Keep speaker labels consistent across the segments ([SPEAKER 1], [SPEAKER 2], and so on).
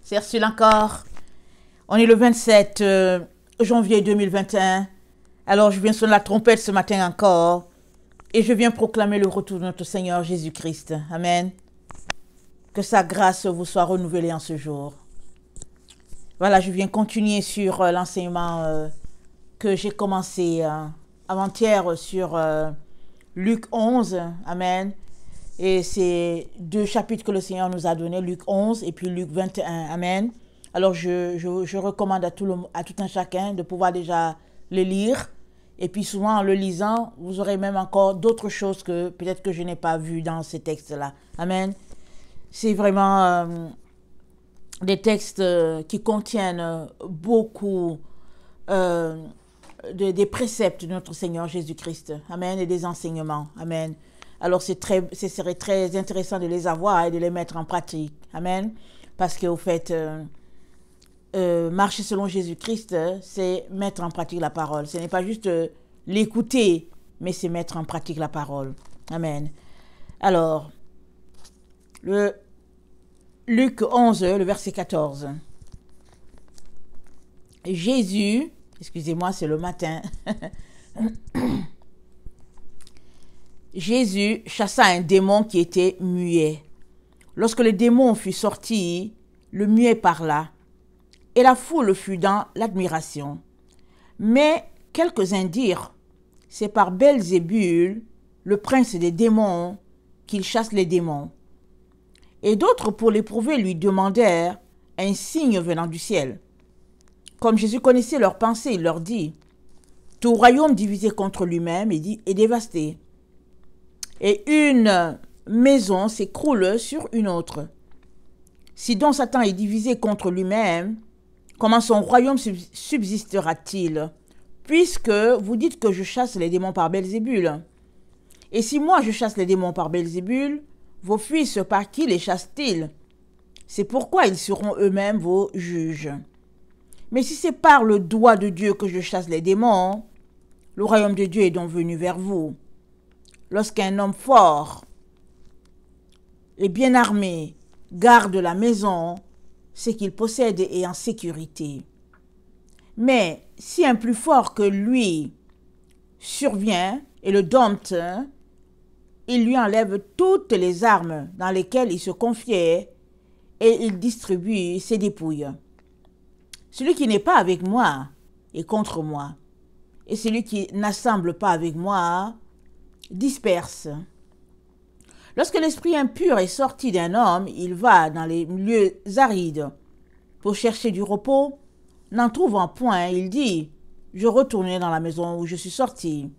[SPEAKER 1] C'est Ursule encore. On est le 27 janvier 2021. Alors je viens sonner la trompette ce matin encore. Et je viens proclamer le retour de notre Seigneur Jésus-Christ. Amen. Que sa grâce vous soit renouvelée en ce jour. Voilà, je viens continuer sur l'enseignement que j'ai commencé avant-hier sur Luc 11. Amen. Et c'est deux chapitres que le Seigneur nous a donnés, Luc 11 et puis Luc 21. Amen. Alors je recommande à tout un chacun de pouvoir déjà les lire. Et puis souvent en le lisant, vous aurez même encore d'autres choses que peut-être que je n'ai pas vues dans ces textes-là. Amen. C'est vraiment des textes qui contiennent beaucoup des préceptes de notre Seigneur Jésus-Christ. Amen. Et des enseignements. Amen. Alors ce serait très intéressant de les avoir et de les mettre en pratique. Amen. Parce qu'au fait, marcher selon Jésus-Christ, c'est mettre en pratique la parole. Ce n'est pas juste l'écouter, mais c'est mettre en pratique la parole. Amen. Alors, le Luc 11, le verset 14. Jésus, excusez-moi, c'est le matin. Jésus chassa un démon qui était muet. Lorsque le démon fut sorti, le muet parla, et la foule fut dans l'admiration. Mais quelques-uns dirent, c'est par Belzébul, le prince des démons, qu'il chasse les démons. Et d'autres, pour l'éprouver, lui demandèrent un signe venant du ciel. Comme Jésus connaissait leurs pensées, il leur dit, tout royaume divisé contre lui-même est dévasté. Et une maison s'écroule sur une autre. Si donc Satan est divisé contre lui-même, comment son royaume subsistera-t-il, puisque vous dites que je chasse les démons par Belzébul? Et si moi je chasse les démons par Belzébul, vos fils par qui les chassent-ils? C'est pourquoi ils seront eux-mêmes vos juges. Mais si c'est par le doigt de Dieu que je chasse les démons, le royaume de Dieu est donc venu vers vous. Lorsqu'un homme fort et bien armé garde la maison, c'est qu'il possède et est en sécurité. Mais si un plus fort que lui survient et le dompte, il lui enlève toutes les armes dans lesquelles il se confiait et il distribue ses dépouilles. Celui qui n'est pas avec moi est contre moi, et celui qui n'assemble pas avec moi disperse. Lorsque l'esprit impur est sorti d'un homme, il va dans les lieux arides pour chercher du repos. N'en trouvant point, il dit, je retournerai dans la maison où je suis sorti.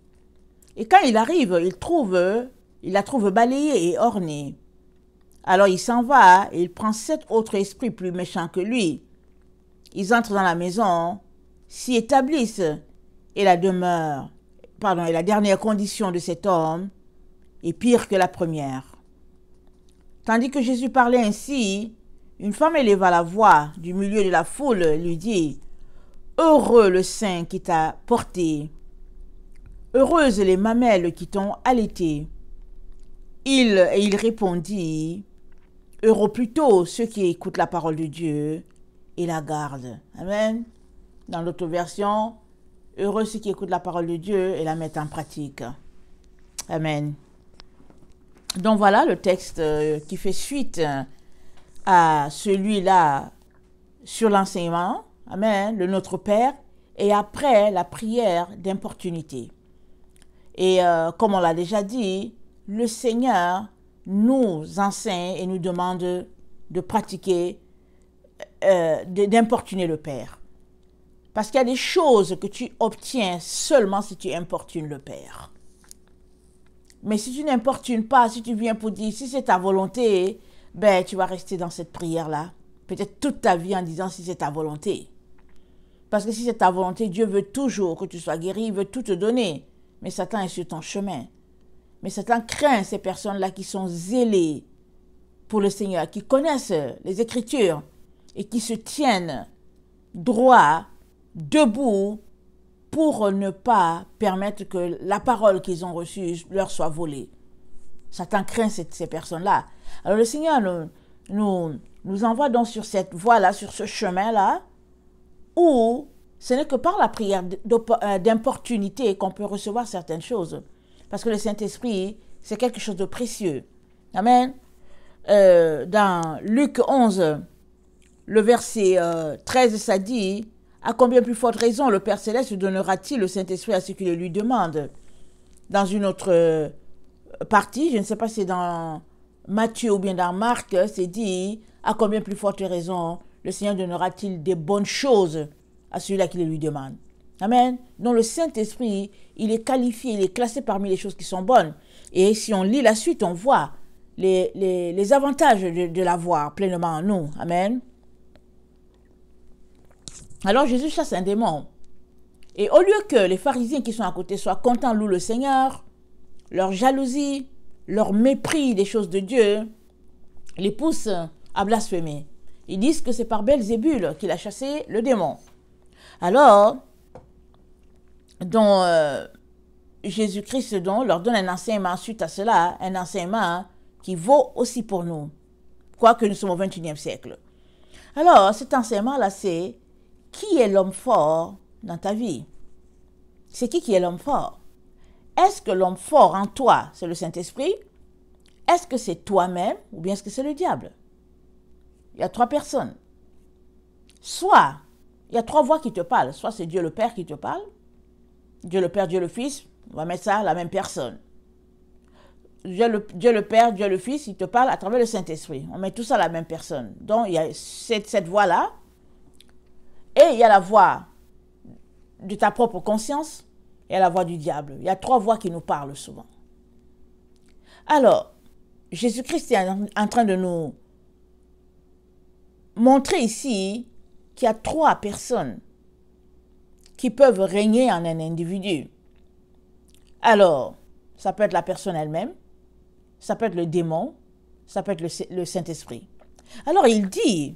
[SPEAKER 1] Et quand il arrive, il la trouve balayée et ornée. Alors il s'en va et il prend 7 autres esprits plus méchants que lui. Ils entrent dans la maison, s'y établissent, et la dernière condition de cet homme est pire que la première. Tandis que Jésus parlait ainsi, une femme éleva la voix du milieu de la foule, lui dit, « Heureux le sein qui t'a porté, heureuses les mamelles qui t'ont allaité. » Il répondit, « Heureux plutôt ceux qui écoutent la parole de Dieu et la gardent. » Amen. Dans l'autre version, « Heureux ceux qui écoutent la parole de Dieu et la mettent en pratique. » Amen. Donc voilà le texte qui fait suite à celui-là sur l'enseignement, amen, le Notre Père, et après la prière d'importunité. Et comme on l'a déjà dit, le Seigneur nous enseigne et nous demande de pratiquer, d'importuner le Père. Parce qu'il y a des choses que tu obtiens seulement si tu importunes le Père. Mais si tu n'importunes pas, si tu viens pour dire, si c'est ta volonté, ben tu vas rester dans cette prière-là. Peut-être toute ta vie en disant si c'est ta volonté. Parce que si c'est ta volonté, Dieu veut toujours que tu sois guéri, il veut tout te donner. Mais Satan est sur ton chemin. Mais Satan craint ces personnes-là qui sont zélées pour le Seigneur, qui connaissent les Écritures et qui se tiennent droit, debout, pour ne pas permettre que la parole qu'ils ont reçue leur soit volée. Satan craint ces personnes-là. Alors le Seigneur nous nous envoie donc sur cette voie-là, sur ce chemin-là, où ce n'est que par la prière d'importunité qu'on peut recevoir certaines choses. Parce que le Saint-Esprit, c'est quelque chose de précieux. Amen. Dans Luc 11, le verset 13, ça dit, « À combien plus forte raison le Père Céleste donnera-t-il le Saint-Esprit à ceux qui le lui demandent ?» Dans une autre partie, je ne sais pas si c'est dans Matthieu ou bien dans Marc, c'est dit, « À combien plus forte raison le Seigneur donnera-t-il des bonnes choses à celui-là qui les lui demande ?» Amen. Donc le Saint-Esprit, il est qualifié, il est classé parmi les choses qui sont bonnes. Et si on lit la suite, on voit les avantages de l'avoir pleinement en nous. Amen. Alors Jésus chasse un démon. Et au lieu que les pharisiens qui sont à côté soient contents, louent le Seigneur, leur jalousie, leur mépris des choses de Dieu les pousse à blasphémer. Ils disent que c'est par Belzébul qu'il a chassé le démon. Alors, Jésus-Christ leur donne un enseignement suite à cela, un enseignement qui vaut aussi pour nous, quoique nous sommes au XXIe siècle. Alors, cet enseignement-là, c'est qui est l'homme fort dans ta vie? C'est qui est l'homme fort? Est-ce que l'homme fort en toi, c'est le Saint-Esprit? Est-ce que c'est toi-même ou bien est-ce que c'est le diable? Il y a trois personnes. Soit, il y a trois voix qui te parlent. Soit c'est Dieu le Père qui te parle, Dieu le Père, Dieu le Fils, on va mettre ça à la même personne. Dieu le Père, Dieu le Fils, il te parle à travers le Saint-Esprit. On met tout ça à la même personne. Donc, il y a cette voix-là. Et il y a la voix de ta propre conscience et la voix du diable. Il y a trois voix qui nous parlent souvent. Alors, Jésus-Christ est en train de nous montrer ici qu'il y a trois personnes qui peuvent régner en un individu. Alors, ça peut être la personne elle-même, ça peut être le démon, ça peut être le Saint-Esprit. Alors, il dit,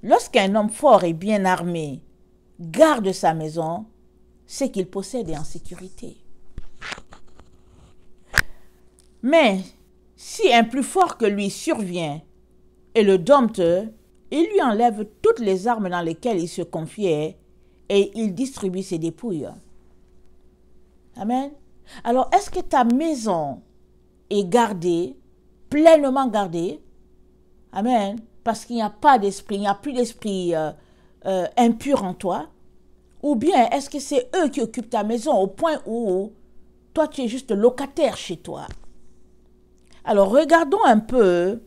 [SPEAKER 1] lorsqu'un homme fort et bien armé garde sa maison, c'est qu'il possède et en sécurité. Mais si un plus fort que lui survient et le dompte, il lui enlève toutes les armes dans lesquelles il se confiait et il distribue ses dépouilles. Amen. Alors, est-ce que ta maison est gardée, pleinement gardée? Amen. Parce qu'il n'y a pas d'esprit, il n'y a plus d'esprit impur en toi? Ou bien est-ce que c'est eux qui occupent ta maison au point où toi tu es juste locataire chez toi? Alors regardons un peu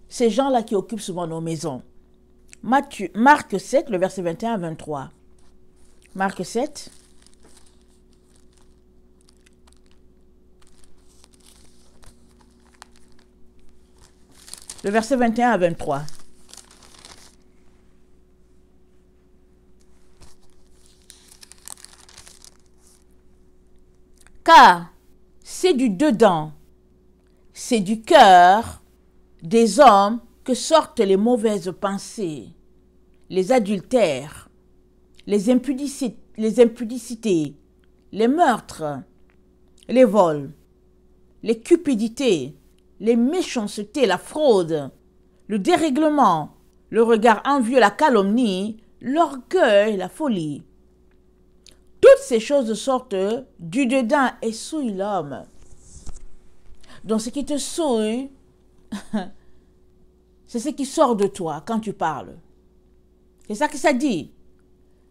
[SPEAKER 1] ces gens-là qui occupent souvent nos maisons. Marc 7, le verset 21 à 23. Marc 7. Le verset 21 à 23. Car c'est du dedans, c'est du cœur des hommes que sortent les mauvaises pensées, les adultères, les impudicités, les meurtres, les vols, les cupidités, les méchancetés, la fraude, le dérèglement, le regard envieux, la calomnie, l'orgueil, la folie. Toutes ces choses sortent du dedans et souillent l'homme. Donc ce qui te souille, c'est ce qui sort de toi quand tu parles. C'est ça que ça dit.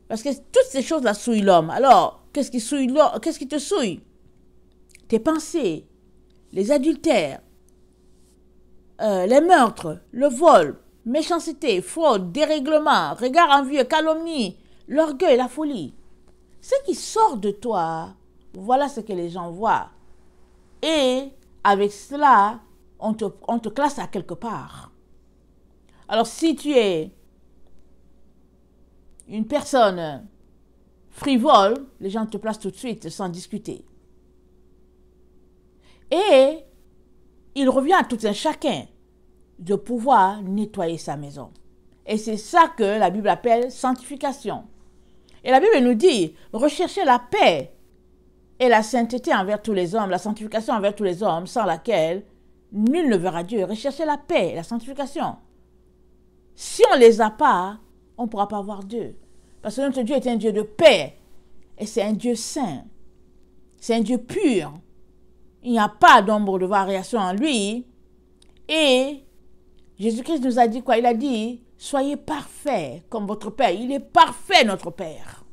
[SPEAKER 1] Parce que toutes ces choses-là souillent l'homme. Alors, qu'est-ce qui te souille? Tes pensées, les adultères, les meurtres, le vol, méchanceté, fraude, dérèglement, regard envieux, calomnie, l'orgueil, la folie. Ce qui sort de toi, voilà ce que les gens voient. Et avec cela, on te classe à quelque part. Alors si tu es une personne frivole, les gens te placent tout de suite sans discuter. Et il revient à tout un chacun de pouvoir nettoyer sa maison. Et c'est ça que la Bible appelle sanctification. Et la Bible nous dit, recherchez la paix et la sainteté envers tous les hommes, la sanctification envers tous les hommes, sans laquelle nul ne verra Dieu. Recherchez la paix et la sanctification. Si on ne les a pas, on ne pourra pas voir Dieu. Parce que notre Dieu est un Dieu de paix. Et c'est un Dieu saint. C'est un Dieu pur. Il n'y a pas d'ombre de variation en lui. Et Jésus-Christ nous a dit quoi? Il a dit, soyez parfaits comme votre Père. Il est parfait, notre Père.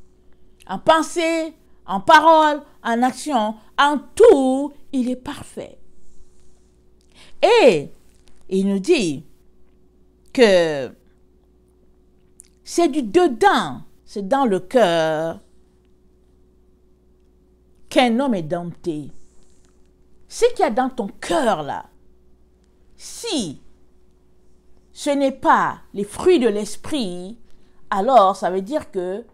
[SPEAKER 1] En pensée, en parole, en action, en tout, il est parfait. Et il nous dit que c'est du dedans, c'est dans le cœur qu'un homme est dompté. Ce qu'il y a dans ton cœur là, si ce n'est pas les fruits de l'esprit, alors ça veut dire que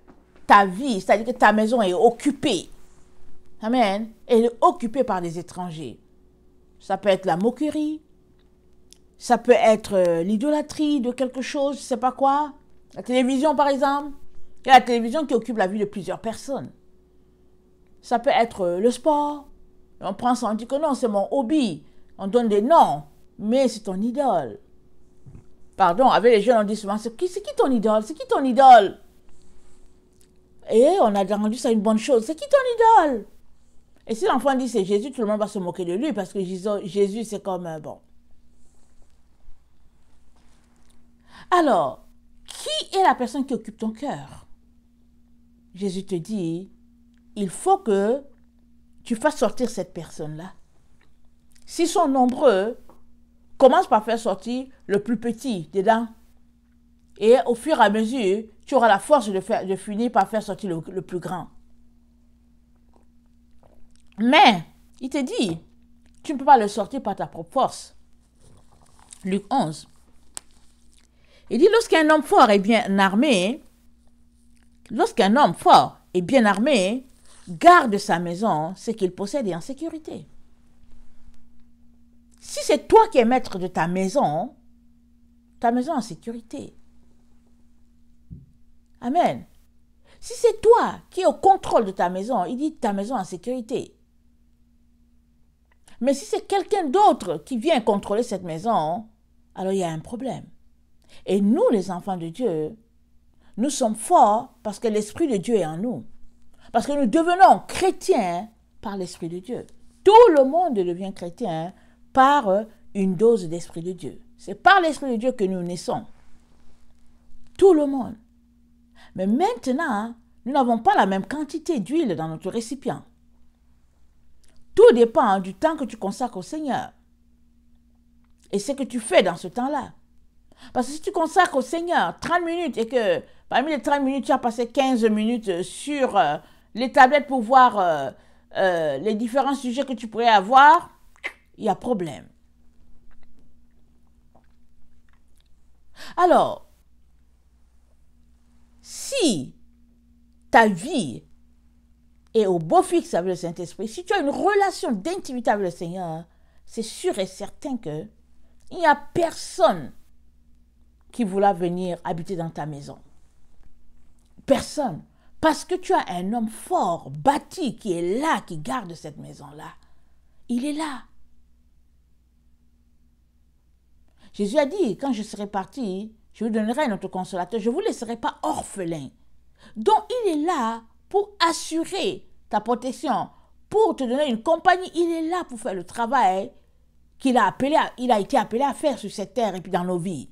[SPEAKER 1] ta vie, c'est-à-dire que ta maison est occupée. Amen. Elle est occupée par des étrangers. Ça peut être la moquerie, ça peut être l'idolâtrie de quelque chose, je ne sais pas quoi. La télévision par exemple. Il y a la télévision qui occupe la vie de plusieurs personnes. Ça peut être le sport. On prend ça, on dit que non, c'est mon hobby. On donne des noms, mais c'est ton idole. Pardon, avec les jeunes, on dit souvent, c'est qui ton idole? C'est qui ton idole? Et on a rendu ça une bonne chose. C'est qui ton idole? Et si l'enfant dit c'est Jésus, tout le monde va se moquer de lui parce que Jésus, c'est comme bon. Alors, qui est la personne qui occupe ton cœur? Jésus te dit, il faut que tu fasses sortir cette personne-là. S'ils sont nombreux, commence par faire sortir le plus petit dedans. Et au fur et à mesure, tu auras la force de finir par faire sortir le plus grand. Mais, il te dit, tu ne peux pas le sortir par ta propre force. Luc 11. Il dit, lorsqu'un homme fort et bien armé, garde sa maison, c'est qu'il possède et en sécurité. Si c'est toi qui es maître de ta maison est en sécurité. Amen. Si c'est toi qui es au contrôle de ta maison, il dit ta maison en sécurité. Mais si c'est quelqu'un d'autre qui vient contrôler cette maison, alors il y a un problème. Et nous, les enfants de Dieu, nous sommes forts parce que l'Esprit de Dieu est en nous. Parce que nous devenons chrétiens par l'Esprit de Dieu. Tout le monde devient chrétien par une dose d'Esprit de Dieu. C'est par l'Esprit de Dieu que nous naissons. Tout le monde. Mais maintenant, nous n'avons pas la même quantité d'huile dans notre récipient. Tout dépend du temps que tu consacres au Seigneur. Et ce que tu fais dans ce temps-là. Parce que si tu consacres au Seigneur 30 minutes et que parmi les 30 minutes, tu as passé 15 minutes sur les tablettes pour voir les différents sujets que tu pourrais avoir, il y a problème. Alors, si ta vie est au beau fixe avec le Saint-Esprit, si tu as une relation d'intimité avec le Seigneur, c'est sûr et certain que il n'y a personne qui voulait venir habiter dans ta maison. Personne. Parce que tu as un homme fort, bâti, qui est là, qui garde cette maison-là. Il est là. Jésus a dit, quand je serai parti, je vous donnerai un autre consolateur, je ne vous laisserai pas orphelin. Donc, il est là pour assurer ta protection, pour te donner une compagnie. Il est là pour faire le travail il a été appelé à faire sur cette terre et puis dans nos vies.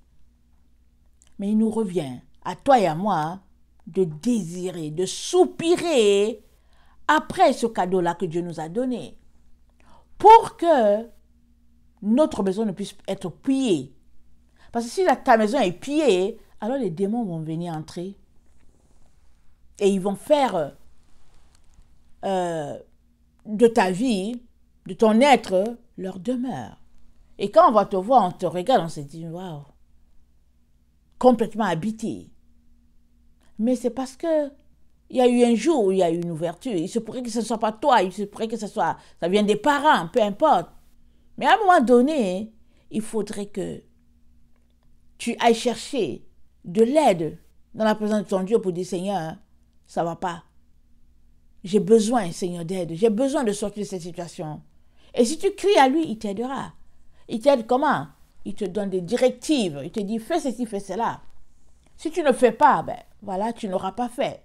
[SPEAKER 1] Mais il nous revient, à toi et à moi, de désirer, de soupirer après ce cadeau-là que Dieu nous a donné, pour que notre maison ne puisse être pillée. Parce que si ta maison est pillée, alors les démons vont venir entrer et ils vont faire de ta vie, de ton être, leur demeure. Et quand on va te voir, on te regarde, on se dit, waouh, complètement habité. Mais c'est parce que il y a eu un jour où il y a eu une ouverture. Il se pourrait que ce ne soit pas toi, il se pourrait que ça vienne des parents, peu importe. Mais à un moment donné, il faudrait que tu ailles chercher de l'aide dans la présence de ton Dieu pour dire, Seigneur, ça ne va pas. J'ai besoin, Seigneur, d'aide. J'ai besoin de sortir de cette situation. Et si tu cries à lui, il t'aidera. Il t'aide comment? Il te donne des directives. Il te dit, fais ceci, fais cela. Si tu ne fais pas, ben voilà, tu n'auras pas fait.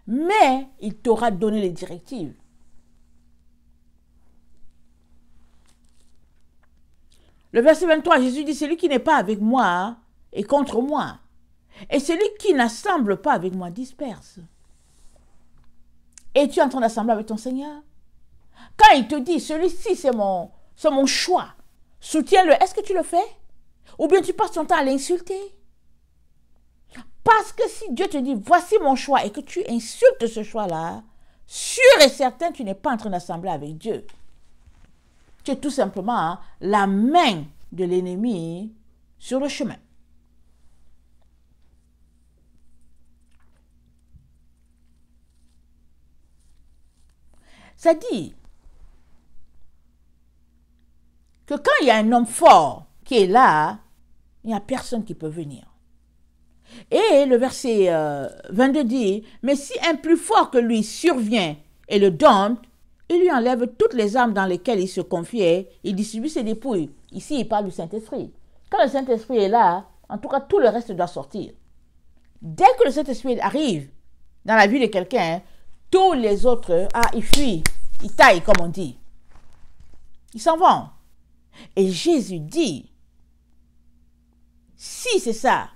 [SPEAKER 1] Mais il t'aura donné les directives. Le verset 23, Jésus dit, celui qui n'est pas avec moi est contre moi. Et celui qui n'assemble pas avec moi disperse. Es-tu en train d'assembler avec ton Seigneur? Quand il te dit, celui-ci c'est mon choix, soutiens-le, est-ce que tu le fais? Ou bien tu passes ton temps à l'insulter? Parce que si Dieu te dit, voici mon choix, et que tu insultes ce choix-là, sûr et certain, tu n'es pas en train d'assembler avec Dieu. Tu es tout simplement la main de l'ennemi sur le chemin. Ça dit que quand il y a un homme fort qui est là, il n'y a personne qui peut venir. Et le verset 22 dit, mais si un plus fort que lui survient et le dompte, il lui enlève toutes les armes dans lesquelles il se confiait, il distribue ses dépouilles. Ici, il parle du Saint-Esprit. Quand le Saint-Esprit est là, en tout cas, tout le reste doit sortir. Dès que le Saint-Esprit arrive dans la vie de quelqu'un, tous les autres, ils fuient, ils taillent, comme on dit. Ils s'en vont. Et Jésus dit, si c'est ça,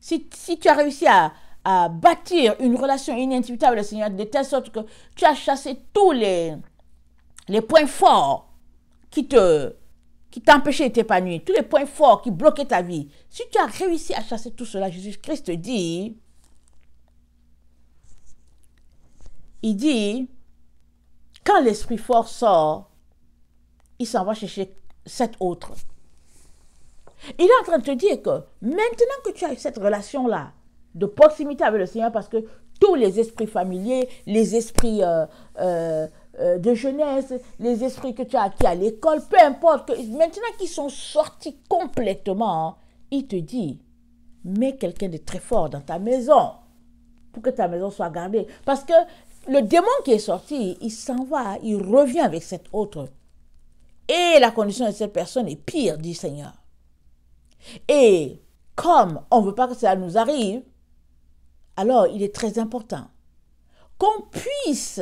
[SPEAKER 1] si tu as réussi à bâtir une relation, une intimité avec le Seigneur, de telle sorte que tu as chassé tous les points forts qui t'empêchaient de t'épanouir, tous les points forts qui bloquaient ta vie, si tu as réussi à chasser tout cela, Jésus-Christ dit, il dit, quand l'esprit fort sort, il s'en va chercher 7 autres. Il est en train de te dire que maintenant que tu as cette relation-là de proximité avec le Seigneur, parce que tous les esprits familiers, les esprits de jeunesse, les esprits que tu as acquis à l'école, peu importe, maintenant qu'ils sont sortis complètement, il te dit, mets quelqu'un de très fort dans ta maison pour que ta maison soit gardée. Parce que le démon qui est sorti, il s'en va, il revient avec cet autre. Et la condition de cette personne est pire, dit Seigneur. Et comme on ne veut pas que cela nous arrive, alors il est très important qu'on puisse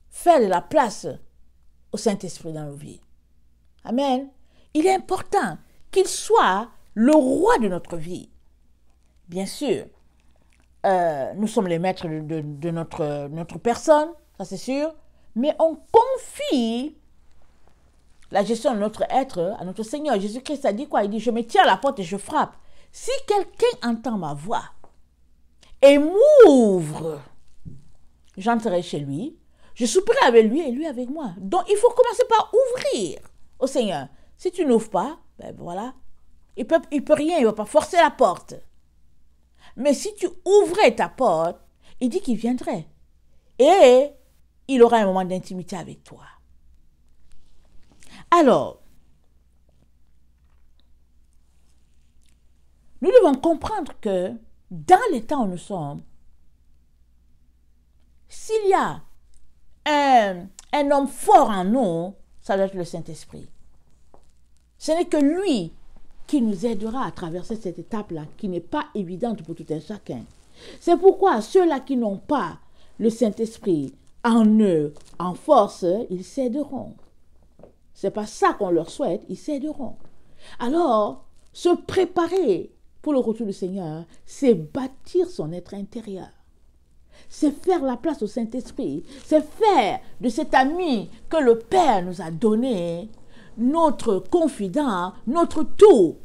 [SPEAKER 1] faire de la place au Saint-Esprit dans nos vies. Amen. Il est important qu'il soit le roi de notre vie. Bien sûr, nous sommes les maîtres de notre personne, ça c'est sûr, mais on confie la gestion de notre être à notre Seigneur. Jésus-Christ a dit quoi? Il dit, je me tiens à la porte et je frappe. Si quelqu'un entend ma voix et m'ouvre, j'entrerai chez lui, je souperai avec lui et lui avec moi. Donc, il faut commencer par ouvrir au Seigneur. Si tu n'ouvres pas, ben voilà, il peut rien, il ne va pas forcer la porte. Mais si tu ouvrais ta porte, il dit qu'il viendrait. Et il aura un moment d'intimité avec toi. Alors, nous devons comprendre que dans les temps où nous sommes, s'il y a un homme fort en nous, ça doit être le Saint-Esprit. Ce n'est que lui qui nous aidera à traverser cette étape-là, qui n'est pas évidente pour tout un chacun. C'est pourquoi ceux-là qui n'ont pas le Saint-Esprit en eux, en force, ils céderont. C'est pas ça qu'on leur souhaite, ils céderont. Alors, se préparer pour le retour du Seigneur, c'est bâtir son être intérieur. C'est faire la place au Saint-Esprit. C'est faire de cet ami que le Père nous a donné notre confident, notre tout.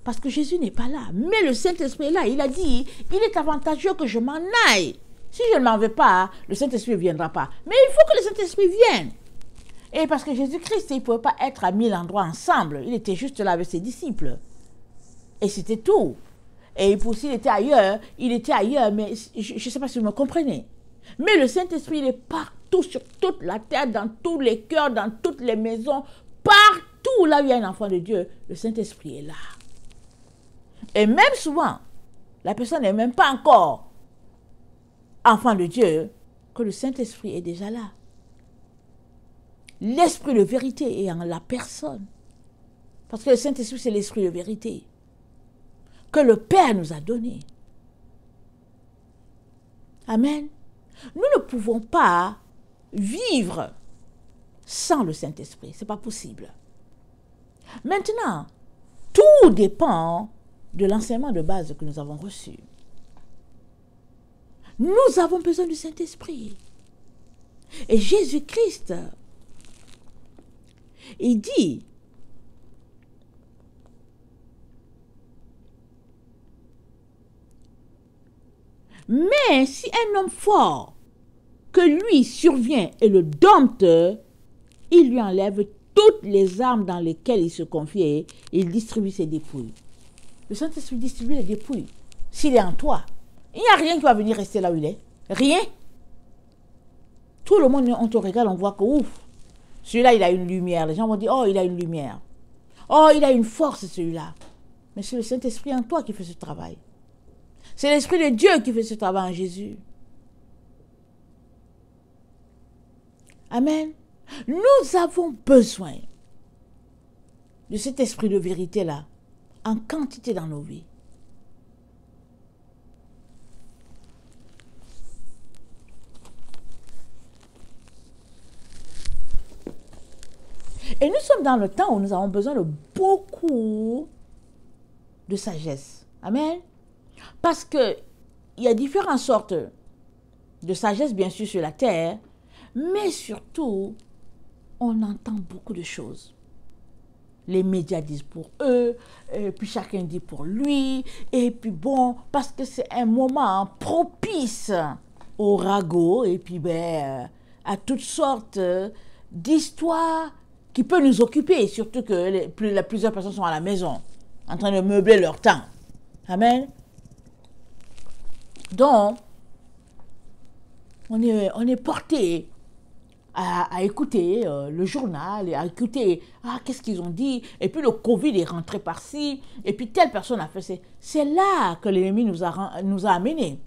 [SPEAKER 1] Parce que Jésus n'est pas là. Mais le Saint-Esprit est là. Il a dit, il est avantageux que je m'en aille. Si je ne m'en vais pas, le Saint-Esprit ne viendra pas. Mais il faut que le Saint-Esprit vienne. Et parce que Jésus-Christ, il ne pouvait pas être à 1000 endroits ensemble. Il était juste là avec ses disciples. Et c'était tout. Et s'il était ailleurs, mais je ne sais pas si vous me comprenez. Mais le Saint-Esprit, il est partout, sur toute la terre, dans tous les cœurs, dans toutes les maisons, partout là où il y a un enfant de Dieu, le Saint-Esprit est là. Et même souvent, la personne n'est même pas encore enfant de Dieu, que le Saint-Esprit est déjà là. L'esprit de vérité est en la personne. Parce que le Saint-Esprit, c'est l'esprit de vérité que le Père nous a donné. Amen. Nous ne pouvons pas vivre sans le Saint-Esprit. Ce n'est pas possible. Maintenant, tout dépend de l'enseignement de base que nous avons reçu. Nous avons besoin du Saint-Esprit. Et Jésus-Christ, il dit, mais si un homme fort que lui survient et le dompte, il lui enlève toutes les armes dans lesquelles il se confiait et il distribue ses dépouilles. Le Saint-Esprit distribue les dépouilles. S'il est en toi, il n'y a rien qui va venir rester là où il est. Rien. Tout le monde, on te regarde, on voit que ouf, celui-là, il a une lumière. Les gens vont dire, oh, il a une lumière. Oh, il a une force, celui-là. Mais c'est le Saint-Esprit en toi qui fait ce travail. C'est l'Esprit de Dieu qui fait ce travail en Jésus. Amen. Nous avons besoin de cet esprit de vérité-là en quantité dans nos vies. Et nous sommes dans le temps où nous avons besoin de beaucoup de sagesse. Amen. Parce qu'il y a différentes sortes de sagesse, bien sûr, sur la terre, mais surtout, on entend beaucoup de choses. Les médias disent pour eux, et puis chacun dit pour lui, et puis bon, parce que c'est un moment propice au ragot, et puis à toutes sortes d'histoires qui peuvent nous occuper, surtout que plusieurs personnes sont à la maison, en train de meubler leur temps. Amen. Donc, on est porté à écouter le journal, et à écouter, qu'est-ce qu'ils ont dit, et puis le Covid est rentré par-ci, et puis telle personne a fait ça. C'est là que l'ennemi nous a amenés.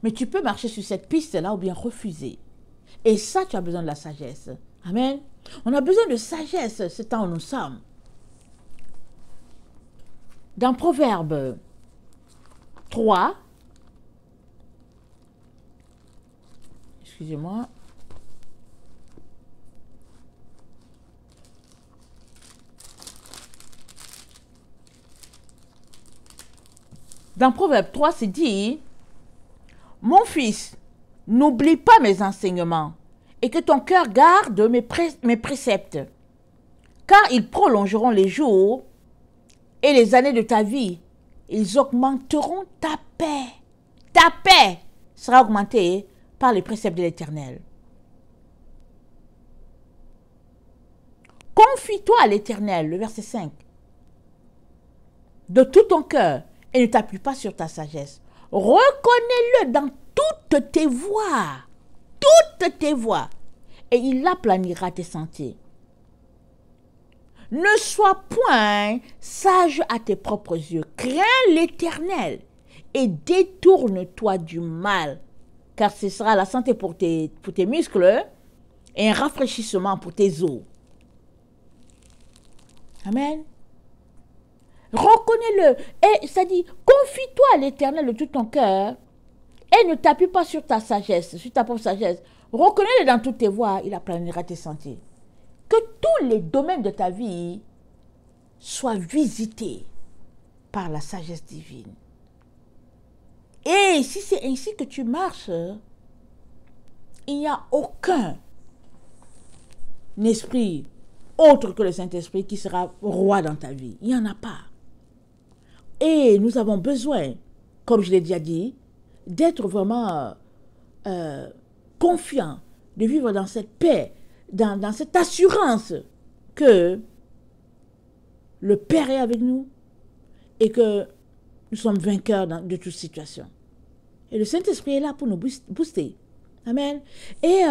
[SPEAKER 1] Mais tu peux marcher sur cette piste-là ou bien refuser. Et ça, tu as besoin de la sagesse. Amen. On a besoin de sagesse, ce temps où nous sommes. Dans Proverbe 3, excusez-moi, dans Proverbe 3, c'est dit, « Mon fils, n'oublie pas mes enseignements et que ton cœur garde mes préceptes, car ils prolongeront les jours et les années de ta vie. Ils augmenteront ta paix. Ta paix sera augmentée par les préceptes de l'Éternel. Confie-toi à l'Éternel, le verset 5, de tout ton cœur et ne t'appuie pas sur ta sagesse. Reconnais-le dans toutes tes voies. Toutes tes voies. Et il aplanira tes sentiers. Ne sois point sage à tes propres yeux. Crains l'Éternel et détourne-toi du mal. Car ce sera la santé pour tes muscles et un rafraîchissement pour tes os. Amen. Reconnais-le. Et ça dit, confie-toi à l'Éternel de tout ton cœur et ne t'appuie pas sur ta sagesse, sur ta propre sagesse. Reconnais-le dans toutes tes voies, il aplanira tes sentiers. Que tous les domaines de ta vie soient visités par la sagesse divine. Et si c'est ainsi que tu marches, il n'y a aucun esprit autre que le Saint-Esprit qui sera roi dans ta vie. Il n'y en a pas. Et nous avons besoin, comme je l'ai déjà dit, d'être vraiment confiants, de vivre dans cette paix, dans cette assurance que le Père est avec nous et que nous sommes vainqueurs de toute situation. Et le Saint-Esprit est là pour nous booster. Amen. Et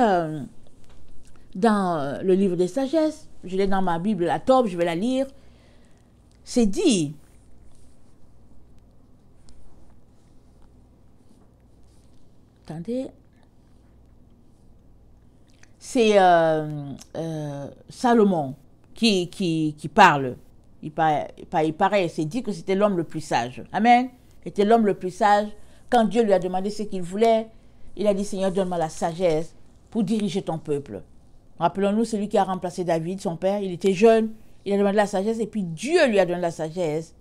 [SPEAKER 1] dans le livre des sagesses, je l'ai dans ma Bible, la Tobe, je vais la lire, c'est dit, attendez, c'est Salomon qui parle. Il paraît, c'est dit que c'était l'homme le plus sage. Amen. C'était l'homme le plus sage. Quand Dieu lui a demandé ce qu'il voulait, il a dit, Seigneur, donne-moi la sagesse pour diriger ton peuple. Rappelons-nous, celui qui a remplacé David, son père, il était jeune, il a demandé la sagesse et puis Dieu lui a donné la sagesse,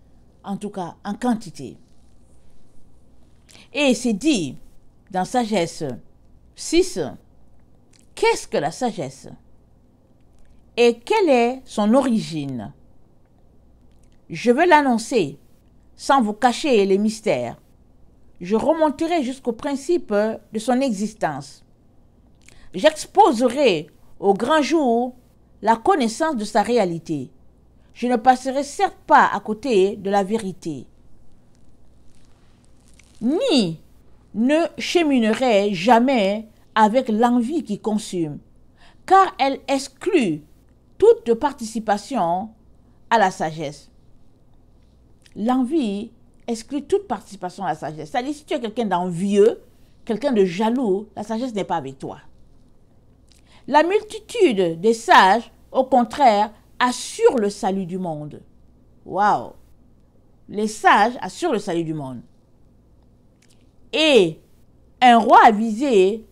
[SPEAKER 1] en tout cas en quantité. Et c'est dit dans Sagesse 6, qu'est-ce que la sagesse? Et quelle est son origine? Je veux l'annoncer sans vous cacher les mystères. Je remonterai jusqu'au principe de son existence. J'exposerai au grand jour la connaissance de sa réalité. Je ne passerai certes pas à côté de la vérité, ni ne cheminerai jamais avec l'envie qui consume, car elle exclut toute participation à la sagesse. L'envie exclut toute participation à la sagesse. C'est-à-dire, si tu es quelqu'un d'envieux, quelqu'un de jaloux, la sagesse n'est pas avec toi. La multitude des sages, au contraire, assure le salut du monde. Waouh! Les sages assurent le salut du monde. Et un roi a visé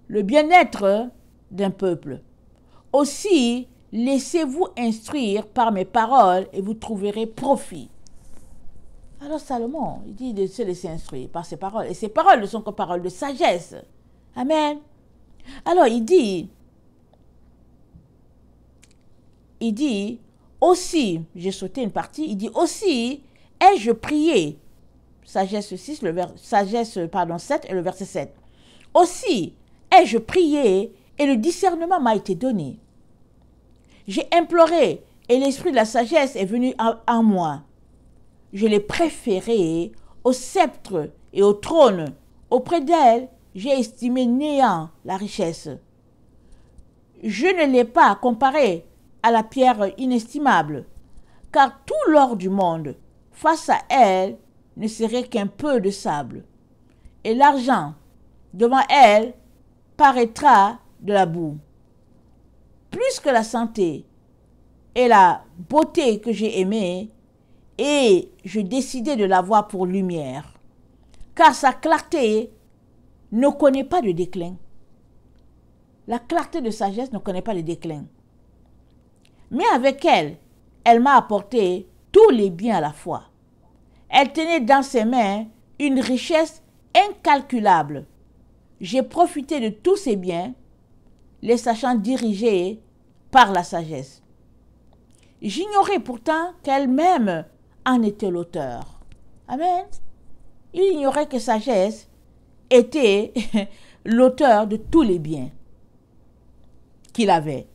[SPEAKER 1] le bien-être d'un peuple. Aussi, laissez-vous instruire par mes paroles et vous trouverez profit. Alors Salomon, il dit de se laisser instruire par ses paroles. Et ses paroles ne sont que paroles de sagesse. Amen. Alors il dit, aussi, j'ai sauté une partie, il dit aussi, ai-je prié, sagesse 6, sagesse 7 et le verset 7. Aussi, ai-je prié et le discernement m'a été donné. J'ai imploré et l'esprit de la sagesse est venu en moi. Je l'ai préférée au sceptre et au trône. Auprès d'elle, j'ai estimé néant la richesse. Je ne l'ai pas comparée à la pierre inestimable, car tout l'or du monde, face à elle, ne serait qu'un peu de sable. Et l'argent, devant elle, paraîtra de la boue. Plus que la santé et la beauté que j'ai aimée, et je décidai de l'avoir pour lumière, car sa clarté ne connaît pas de déclin. La clarté de sagesse ne connaît pas de déclin. Mais avec elle, elle m'a apporté tous les biens à la fois. Elle tenait dans ses mains une richesse incalculable. J'ai profité de tous ces biens, les sachant dirigés par la sagesse. J'ignorais pourtant qu'elle-même en était l'auteur. Amen. Il ignorait que sagesse était l'auteur de tous les biens qu'il avait.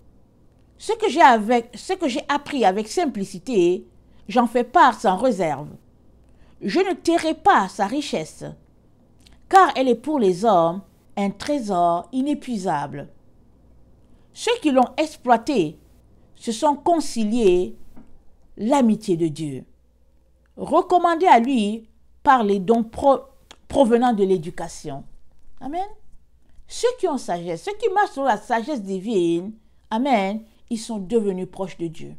[SPEAKER 1] Ce que j'ai appris avec simplicité, j'en fais part sans réserve. Je ne tairai pas sa richesse, car elle est pour les hommes un trésor inépuisable. Ceux qui l'ont exploité se sont conciliés l'amitié de Dieu, recommandés à lui par les dons provenant de l'éducation. Amen. Ceux qui ont sagesse, ceux qui marchent sur la sagesse divine, amen, ils sont devenus proches de Dieu.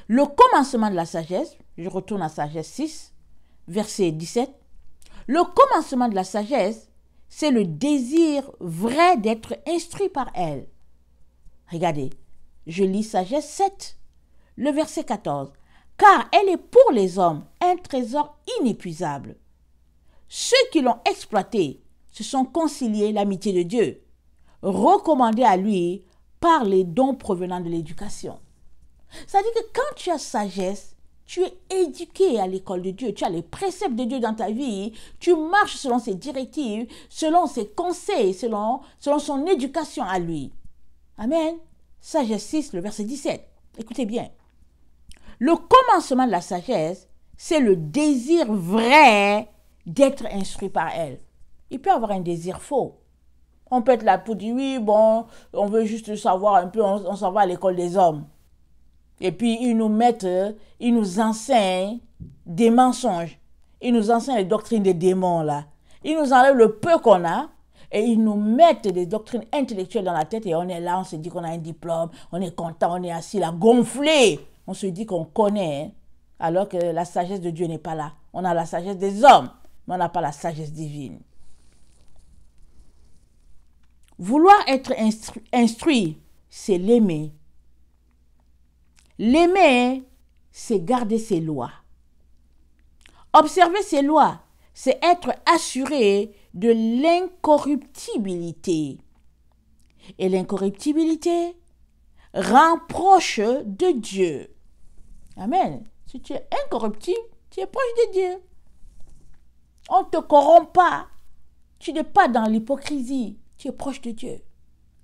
[SPEAKER 1] Le commencement de la sagesse, je retourne à Sagesse 6, verset 17. Le commencement de la sagesse, c'est le désir vrai d'être instruit par elle. Regardez, je lis Sagesse 7, le verset 14. Car elle est pour les hommes un trésor inépuisable. Ceux qui l'ont exploité se sont conciliés l'amitié de Dieu, recommandés à lui par les dons provenant de l'éducation. C'est-à-dire que quand tu as sagesse, tu es éduqué à l'école de Dieu, tu as les préceptes de Dieu dans ta vie, tu marches selon ses directives, selon ses conseils, selon son éducation à lui. Amen. Sagesse 6, le verset 17. Écoutez bien. Le commencement de la sagesse, c'est le désir vrai d'être instruit par elle. Il peut y avoir un désir faux. On peut être là pour dire, oui, bon, on veut juste savoir un peu, on s'en va à l'école des hommes. Et puis, ils nous enseignent des mensonges. Ils nous enseignent les doctrines des démons, là. Ils nous enlèvent le peu qu'on a. Et ils nous mettent des doctrines intellectuelles dans la tête et on est là, on se dit qu'on a un diplôme, on est content, on est assis là, gonflé. On se dit qu'on connaît, hein, alors que la sagesse de Dieu n'est pas là. On a la sagesse des hommes, mais on n'a pas la sagesse divine. Vouloir être instruit, c'est l'aimer. L'aimer, c'est garder ses lois. Observer ses lois, c'est être assuré de l'incorruptibilité. Et l'incorruptibilité rend proche de Dieu. Amen. Si tu es incorruptible, tu es proche de Dieu. On ne te corrompt pas. Tu n'es pas dans l'hypocrisie. Tu es proche de Dieu.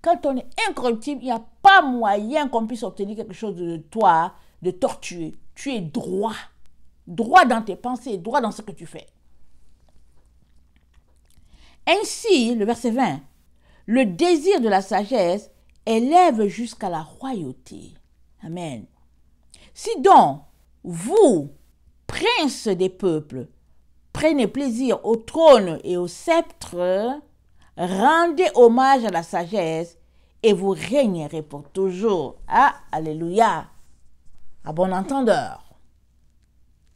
[SPEAKER 1] Quand on est incorruptible, il n'y a pas moyen qu'on puisse obtenir quelque chose de toi, de tortueux. Tu es droit. Droit dans tes pensées, droit dans ce que tu fais. Ainsi, le verset 20, le désir de la sagesse élève jusqu'à la royauté. Amen. Si donc, vous, princes des peuples, prenez plaisir au trône et au sceptre, rendez hommage à la sagesse et vous régnerez pour toujours. Ah, alléluia. À bon entendeur.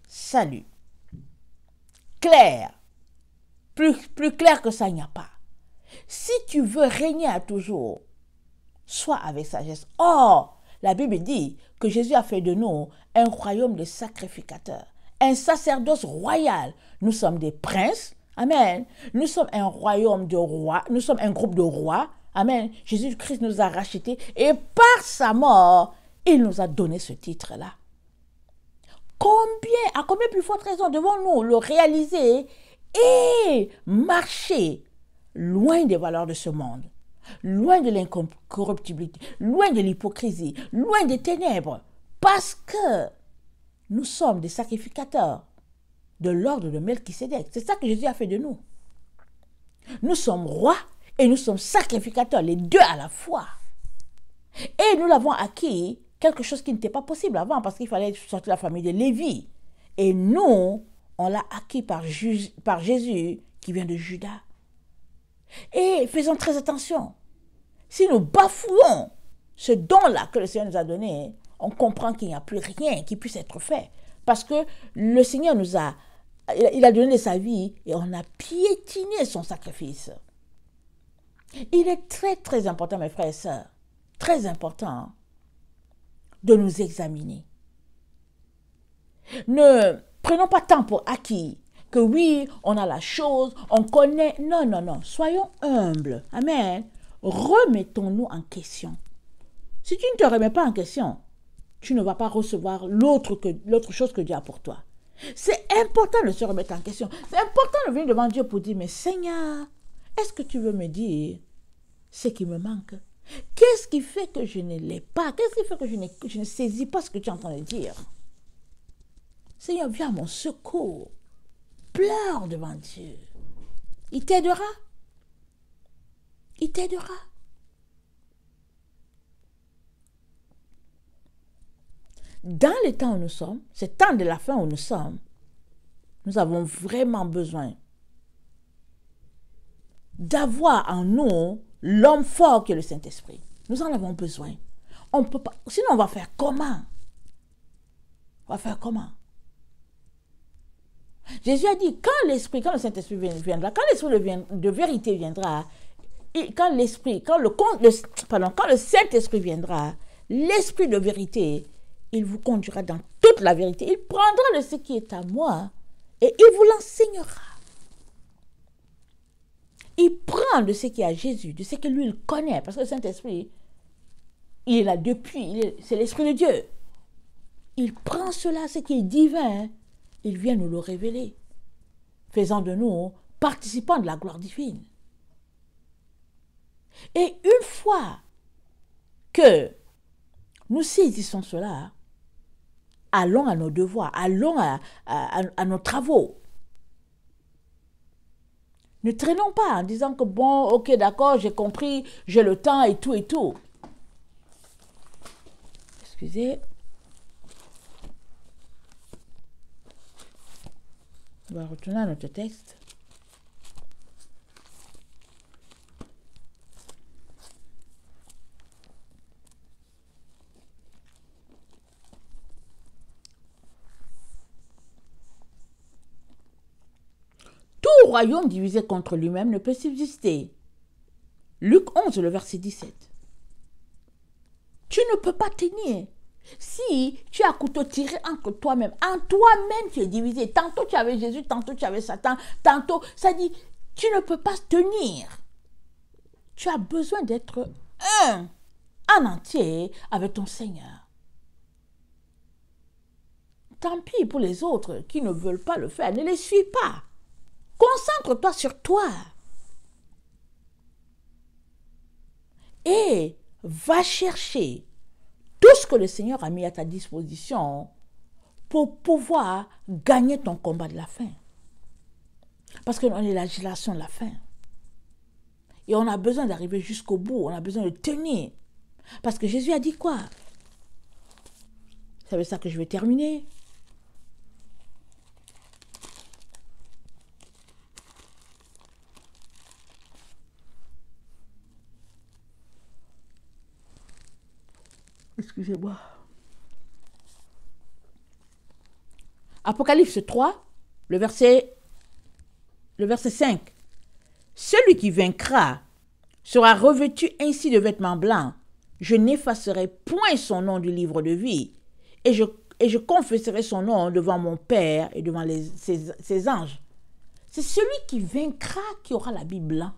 [SPEAKER 1] Salut. Clair. Plus clair que ça, il n'y a pas. Si tu veux régner à toujours, sois avec sagesse. Or, la Bible dit que Jésus a fait de nous un royaume de sacrificateurs, un sacerdoce royal. Nous sommes des princes. Amen. Nous sommes un royaume de rois. Nous sommes un groupe de rois. Amen. Jésus-Christ nous a rachetés et par sa mort, il nous a donné ce titre-là. À combien plus forte raison devons-nous le réaliser et marcher loin des valeurs de ce monde, loin de l'incorruptibilité, loin de l'hypocrisie, loin des ténèbres, parce que nous sommes des sacrificateurs de l'ordre de Melchisédek. C'est ça que Jésus a fait de nous. Nous sommes rois et nous sommes sacrificateurs, les deux à la fois. Et nous l'avons acquis, quelque chose qui n'était pas possible avant, parce qu'il fallait sortir de la famille de Lévi. Et nous, on l'a acquis par Jésus, qui vient de Juda. Et faisons très attention. Si nous bafouons ce don-là que le Seigneur nous a donné, on comprend qu'il n'y a plus rien qui puisse être fait. Parce que le Seigneur il a donné sa vie et on a piétiné son sacrifice. Il est très, très important, mes frères et sœurs, très important de nous examiner. Ne prenons pas tant pour acquis que oui, on a la chose, on connaît. Non, non, non. Soyons humbles. Amen. Remettons-nous en question. Si tu ne te remets pas en question, tu ne vas pas recevoir l'autre chose que Dieu a pour toi. C'est important de se remettre en question. C'est important de venir devant Dieu pour dire, mais Seigneur, est-ce que tu veux me dire ce qui me manque? Qu'est-ce qui fait que je ne l'ai pas? Qu'est-ce qui fait que je ne saisis pas ce que tu es en train de dire? Seigneur, viens à mon secours. Pleure devant Dieu. Il t'aidera. Il t'aidera. Dans les temps où nous sommes, ce temps de la fin où nous sommes, nous avons vraiment besoin d'avoir en nous l'homme fort qui est le Saint-Esprit. Nous en avons besoin. On peut pas. Sinon, on va faire comment? On va faire comment? Jésus a dit, quand le Saint-Esprit viendra, quand l'Esprit de vérité viendra, et quand le Saint-Esprit viendra, l'Esprit de vérité, il vous conduira dans toute la vérité. Il prendra de ce qui est à moi et il vous l'enseignera. Il prend de ce qui est à Jésus, de ce que lui, il connaît, parce que le Saint-Esprit, il est là depuis, c'est l'Esprit de Dieu. Il prend cela, ce qui est divin, il vient nous le révéler, faisant de nous participants de la gloire divine. Et une fois que nous saisissons cela, allons à nos devoirs, allons à nos travaux. Ne traînons pas en disant que bon, ok, d'accord, j'ai compris, j'ai le temps et tout et tout. Excusez. On va retourner à notre texte. royaume divisé contre lui-même ne peut subsister. Luc 11, le verset 17. Tu ne peux pas tenir. Si tu as couteau tiré entre toi-même, en toi-même tu es divisé. Tantôt tu avais Jésus, tantôt tu avais Satan, tantôt, ça dit, tu ne peux pas tenir. Tu as besoin d'être un, en entier, avec ton Seigneur. Tant pis pour les autres qui ne veulent pas le faire, ne les suis pas. Concentre-toi sur toi. Et va chercher tout ce que le Seigneur a mis à ta disposition pour pouvoir gagner ton combat de la faim. Parce qu'on est la génération de la faim. Et on a besoin d'arriver jusqu'au bout. On a besoin de tenir. Parce que Jésus a dit quoi? C'est avec ça que je vais terminer. Excusez-moi. Apocalypse 3, le verset 5. Celui qui vaincra sera revêtu ainsi de vêtements blancs. Je n'effacerai point son nom du livre de vie. Et je confesserai son nom devant mon Père et devant ses anges. C'est celui qui vaincra qui aura l'habit blanc.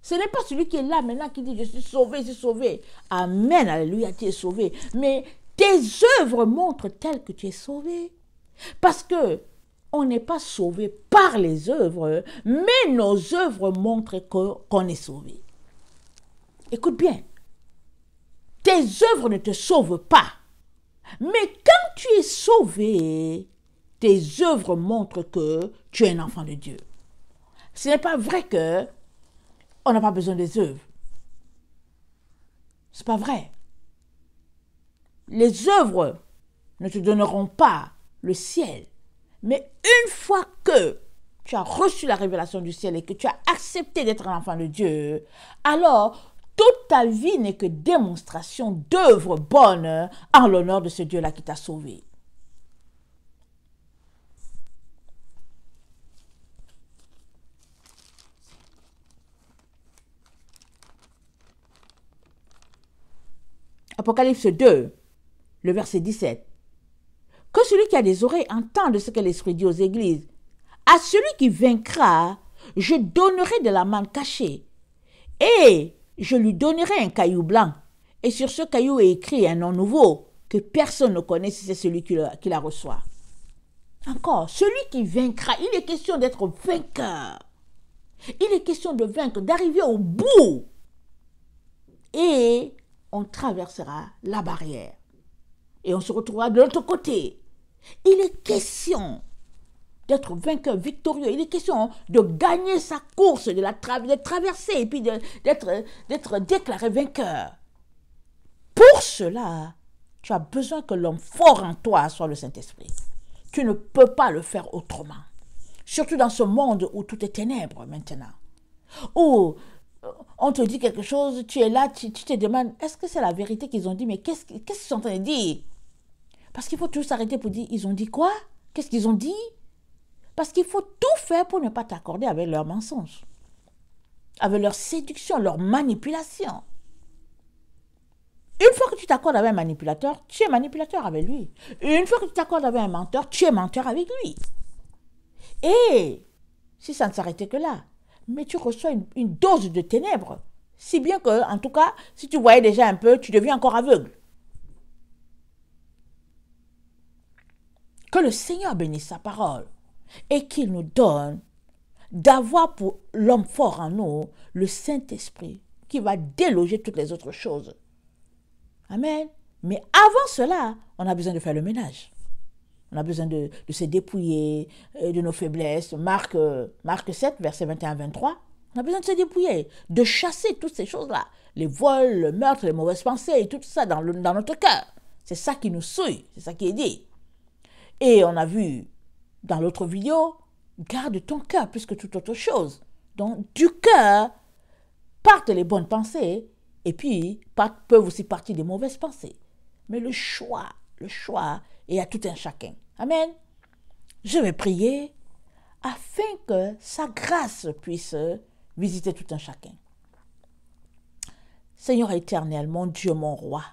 [SPEAKER 1] Ce n'est pas celui qui est là maintenant qui dit « Je suis sauvé, je suis sauvé ». Amen, alléluia, tu es sauvé. Mais tes œuvres montrent tel que tu es sauvé. Parce que on n'est pas sauvé par les œuvres, mais nos œuvres montrent qu'on est sauvé. Écoute bien, tes œuvres ne te sauvent pas. Mais quand tu es sauvé, tes œuvres montrent que tu es un enfant de Dieu. Ce n'est pas vrai que on n'a pas besoin des œuvres. C'est pas vrai. Les œuvres ne te donneront pas le ciel. Mais une fois que tu as reçu la révélation du ciel et que tu as accepté d'être un enfant de Dieu, alors toute ta vie n'est que démonstration d'œuvres bonnes en l'honneur de ce Dieu-là qui t'a sauvé. Apocalypse 2, le verset 17. Que celui qui a des oreilles entende ce que l'Esprit dit aux églises. À celui qui vaincra, je donnerai de la manne cachée. Et je lui donnerai un caillou blanc. Et sur ce caillou est écrit un nom nouveau, que personne ne connaît si c'est celui qui la reçoit. Encore, celui qui vaincra, il est question d'être vainqueur. Il est question de vaincre, d'arriver au bout. Et on traversera la barrière. Et on se retrouvera de l'autre côté. Il est question d'être vainqueur, victorieux. Il est question de gagner sa course, de traverser et puis d'être déclaré vainqueur. Pour cela, tu as besoin que l'homme fort en toi soit le Saint-Esprit. Tu ne peux pas le faire autrement. Surtout dans ce monde où tout est ténèbres maintenant. Où on te dit quelque chose, tu es là, tu te demandes, est-ce que c'est la vérité qu'ils ont dit? Mais qu'est-ce qu'ils sont en train de dire? Parce qu'il faut toujours s'arrêter pour dire, ils ont dit quoi? Qu'est-ce qu'ils ont dit? Parce qu'il faut tout faire pour ne pas t'accorder avec leurs mensonges, avec leur séduction, leur manipulation. Une fois que tu t'accordes avec un manipulateur, tu es manipulateur avec lui. Une fois que tu t'accordes avec un menteur, tu es menteur avec lui. Et si ça ne s'arrêtait que là, mais tu reçois une dose de ténèbres, si bien que, en tout cas, si tu voyais déjà un peu, tu deviens encore aveugle. Que le Seigneur bénisse sa parole et qu'il nous donne d'avoir pour l'homme fort en nous le Saint-Esprit qui va déloger toutes les autres choses. Amen. Mais avant cela, on a besoin de faire le ménage. On a besoin de se dépouiller de nos faiblesses. Marc 7, verset 21-23. On a besoin de se dépouiller, de chasser toutes ces choses-là. Les vols, le meurtre, les mauvaises pensées et tout ça dans notre cœur. C'est ça qui nous souille, c'est ça qui est dit. Et on a vu dans l'autre vidéo, garde ton cœur plus que toute autre chose. Donc du cœur partent les bonnes pensées et puis peuvent aussi partir des mauvaises pensées. Mais le choix est à tout un chacun. Amen. Je vais prier afin que sa grâce puisse visiter tout un chacun. Seigneur éternel, mon Dieu, mon roi,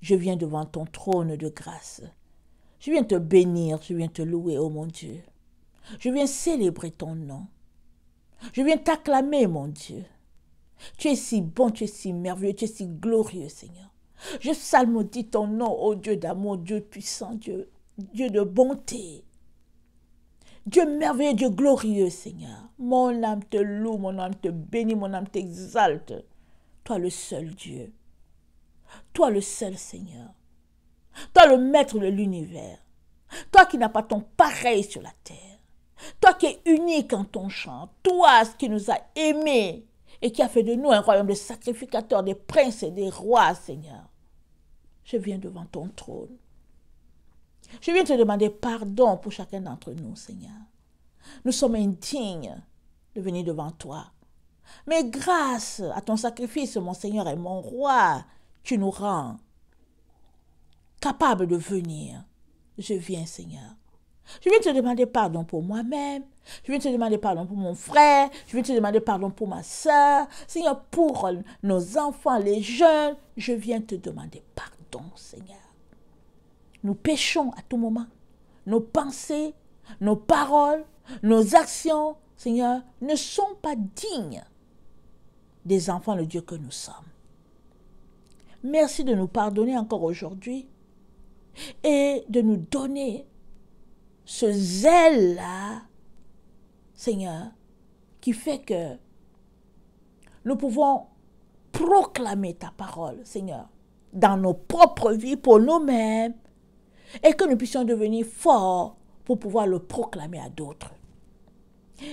[SPEAKER 1] je viens devant ton trône de grâce. Je viens te bénir, je viens te louer, oh mon Dieu. Je viens célébrer ton nom. Je viens t'acclamer, mon Dieu. Tu es si bon, tu es si merveilleux, tu es si glorieux, Seigneur. Je psalmodie ton nom, ô Dieu d'amour, Dieu puissant, Dieu de bonté. Dieu merveilleux, Dieu glorieux, Seigneur. Mon âme te loue, mon âme te bénit, mon âme t'exalte. Toi le seul Dieu. Toi le seul Seigneur. Toi le maître de l'univers. Toi qui n'as pas ton pareil sur la terre. Toi qui es unique en ton genre. Toi qui nous as aimés et qui a fait de nous un royaume de sacrificateurs, des princes et des rois, Seigneur. Je viens devant ton trône. Je viens te demander pardon pour chacun d'entre nous, Seigneur. Nous sommes indignes de venir devant toi. Mais grâce à ton sacrifice, mon Seigneur et mon roi, tu nous rends capables de venir. Je viens, Seigneur. Je viens te demander pardon pour moi-même. Je viens te demander pardon pour mon frère. Je viens te demander pardon pour ma soeur. Seigneur, pour nos enfants, les jeunes. Je viens te demander pardon, Seigneur. Nous péchons à tout moment. Nos pensées, nos paroles, nos actions, Seigneur, ne sont pas dignes des enfants de Dieu que nous sommes. Merci de nous pardonner encore aujourd'hui et de nous donner ce zèle-là, Seigneur, qui fait que nous pouvons proclamer ta parole, Seigneur, dans nos propres vies, pour nous-mêmes, et que nous puissions devenir forts pour pouvoir le proclamer à d'autres.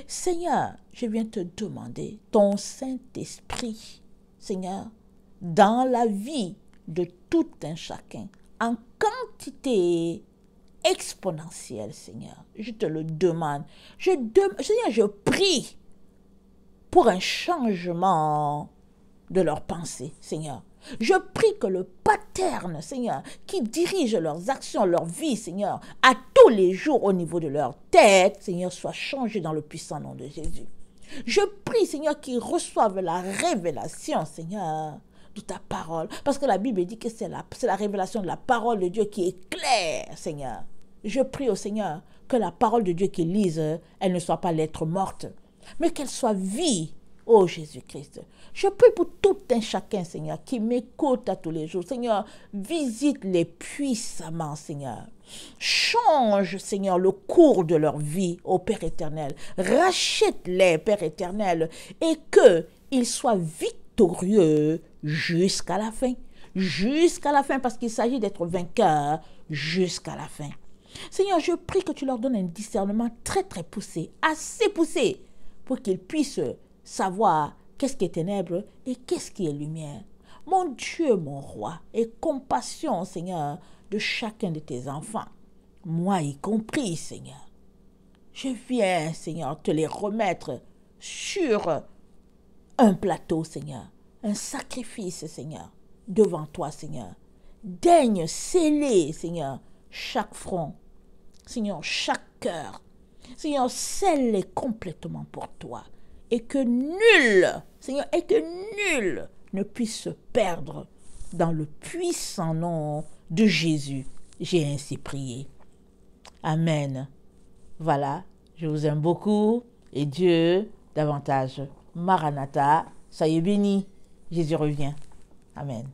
[SPEAKER 1] Seigneur, je viens te demander ton Saint-Esprit, Seigneur, dans la vie de tout un chacun, en quantité exponentielle, Seigneur. Je te le demande. Seigneur, je prie pour un changement de leurs pensées, Seigneur. Je prie que le paterne, Seigneur, qui dirige leurs actions, leur vie, Seigneur, à tous les jours au niveau de leur tête, Seigneur, soit changé dans le puissant nom de Jésus. Je prie, Seigneur, qu'ils reçoivent la révélation, Seigneur, de ta parole. Parce que la Bible dit que c'est la révélation de la parole de Dieu qui est claire, Seigneur. Je prie au Seigneur que la parole de Dieu qu'ils lisent, elle ne soit pas lettre morte, mais qu'elle soit vie. Oh Jésus-Christ, je prie pour tout un chacun, Seigneur, qui m'écoute à tous les jours. Seigneur, visite-les puissamment, Seigneur. Change, Seigneur, le cours de leur vie, ô Père éternel. Rachète-les, Père éternel, et qu'ils soient victorieux jusqu'à la fin. Jusqu'à la fin, parce qu'il s'agit d'être vainqueur jusqu'à la fin. Seigneur, je prie que tu leur donnes un discernement très, très poussé, assez poussé, pour qu'ils puissent savoir qu'est-ce qui est ténèbres et qu'est-ce qui est lumière. Mon Dieu, mon roi, aie compassion, Seigneur, de chacun de tes enfants, moi y compris, Seigneur. Je viens, Seigneur, te les remettre sur un plateau, Seigneur, un sacrifice, Seigneur, devant toi, Seigneur. Daigne sceller, Seigneur, chaque front, Seigneur, chaque cœur. Seigneur, scelle-les complètement pour toi. Et que nul, Seigneur, ne puisse se perdre dans le puissant nom de Jésus. J'ai ainsi prié. Amen. Voilà, je vous aime beaucoup et Dieu davantage. Maranatha, soyez bénis. Jésus revient. Amen.